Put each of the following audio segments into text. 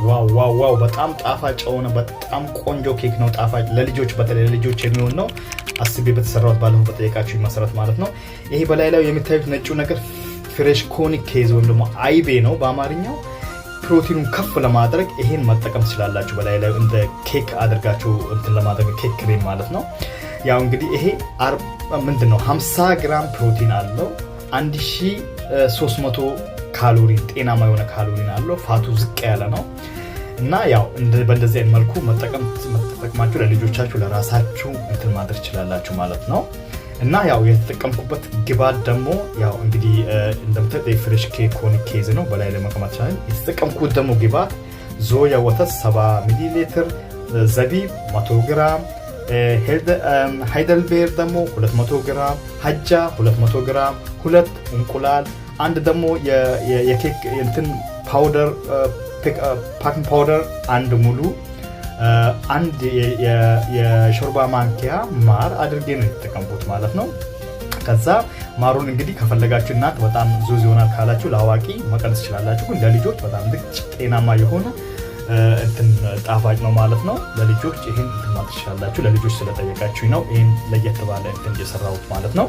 ዋው ዋው ዋው በጣም ጣፋጭ ሆነ። በጣም ቆንጆ ኬክ ነው። ጣፋጭ ለልጆች በተለይ ለልጆች የሚሆን ነው። አስቤ በተሰራው ባለፈው በጠየቃችሁ መሰረት ማለት ነው። ይሄ በላይ ላይ የምታዩት ነጩ ነገር ፍሬሽ ኮኒ ኬዝ ወይም ደግሞ አይቤ ነው በአማርኛው። ፕሮቲኑን ከፍ ለማድረግ ይሄን መጠቀም ትችላላችሁ። በላይ ላይ እንደ ኬክ አድርጋችሁ እንትን ለማድረግ ኬክ ክሬም ማለት ነው። ያው እንግዲህ ይሄ ምንድነው 50 ግራም ፕሮቲን አለው። 1300 ካሎሪ ጤናማ የሆነ ካሎሪ አለው። ፋቱ ዝቅ ያለ ነው እና ያው በእንደዚህ አይነት መልኩ መጠቀማችሁ ለልጆቻችሁ ለራሳችሁ እንትን ማድረግ ትችላላችሁ ማለት ነው። እና ያው የተጠቀምኩበት ግብአት ደግሞ ያው እንግዲህ እንደምታዩት የፍሬሽ ኬክ ኮኒ ኬዝ ነው። በላይ ላይ መቀመጥ ይችላል። የተጠቀምኩት ደግሞ ግብአት ዞያ ወተት 70 ሚሊ ሊትር፣ ዘቢብ 100 ግራም፣ ሃይደልቤር ደግሞ 200 ግራም፣ ሀጃ 200 ግራም፣ 2 እንቁላል፣ አንድ ደግሞ የኬክ እንትን ፓውደር ፓኪንግ ፓውደር አንድ ሙሉ፣ አንድ የሾርባ ማንኪያ ማር አድርጌ ነው የተጠቀምኩት ማለት ነው። ከዛ ማሩን እንግዲህ ከፈለጋችሁ እናት በጣም ዙዝ ይሆናል ካላችሁ ለአዋቂ መቀነስ ትችላላችሁ። ግን ለልጆች በጣም ልክ ጤናማ የሆነ እንትን ጣፋጭ ነው ማለት ነው። ለልጆች ይሄን እንትን ማለት ትችላላችሁ። ለልጆች ስለጠየቃችሁ ነው ይሄን ለየት ባለ እንትን እየሰራሁት ማለት ነው።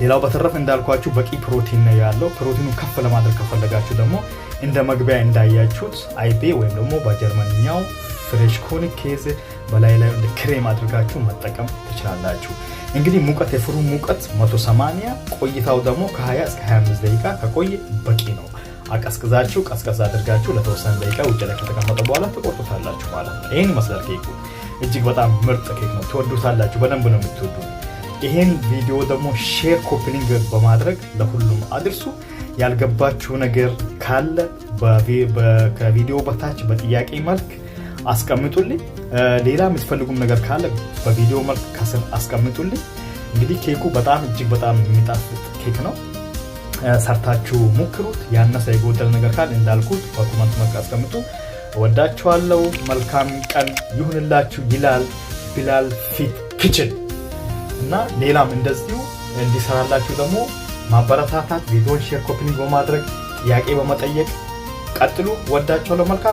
ሌላው በተረፈ እንዳልኳችሁ በቂ ፕሮቲን ነው ያለው። ፕሮቲኑ ከፍ ለማድረግ ከፈለጋችሁ ደግሞ እንደ መግቢያ እንዳያችሁት አይቤ ወይም ደግሞ በጀርመንኛው ፍሬሽ ኮኒ ኬዝ በላይ ላይ እንደ ክሬም አድርጋችሁ መጠቀም ትችላላችሁ። እንግዲህ ሙቀት የፍሩ ሙቀት 180 ቆይታው ደግሞ ከ20 እስከ 25 ደቂቃ ከቆየ በቂ ነው። አቀዝቅዛችሁ ቀዝቀዝ አድርጋችሁ ለተወሰነ ደቂቃ ውጭ ላይ ከተቀመጠ በኋላ ተቆርጡታላችሁ ማለት ነው። ይሄን ይመስላል ኬኩ። እጅግ በጣም ምርጥ ኬክ ነው። ትወዱታላችሁ። በደንብ ነው የምትወዱት። ይሄን ቪዲዮ ደግሞ ሼር ኮፒ ሊንክ በማድረግ ለሁሉም አድርሱ። ያልገባችሁ ነገር ካለ ከቪዲዮ በታች በጥያቄ መልክ አስቀምጡልኝ። ሌላ የምትፈልጉም ነገር ካለ በቪዲዮ መልክ ከስር አስቀምጡልኝ። እንግዲህ ኬኩ በጣም እጅግ በጣም የሚጣፍጥ ኬክ ነው። ሰርታችሁ ሞክሩት። ያነሰ የጎደለ ነገር ካለ እንዳልኩት በኮመንት መልክ አስቀምጡ። ወዳችኋለሁ። መልካም ቀን ይሁንላችሁ ይላል ቢላል ፊት ኪችን እና ሌላም እንደዚሁ እንዲሰራላችሁ ደግሞ ማበረታታት፣ ቪዲዮን ሼር ኮፒ ሊንክ በማድረግ ጥያቄ በመጠየቅ ቀጥሉ። ወዳችኋለሁ። መልካም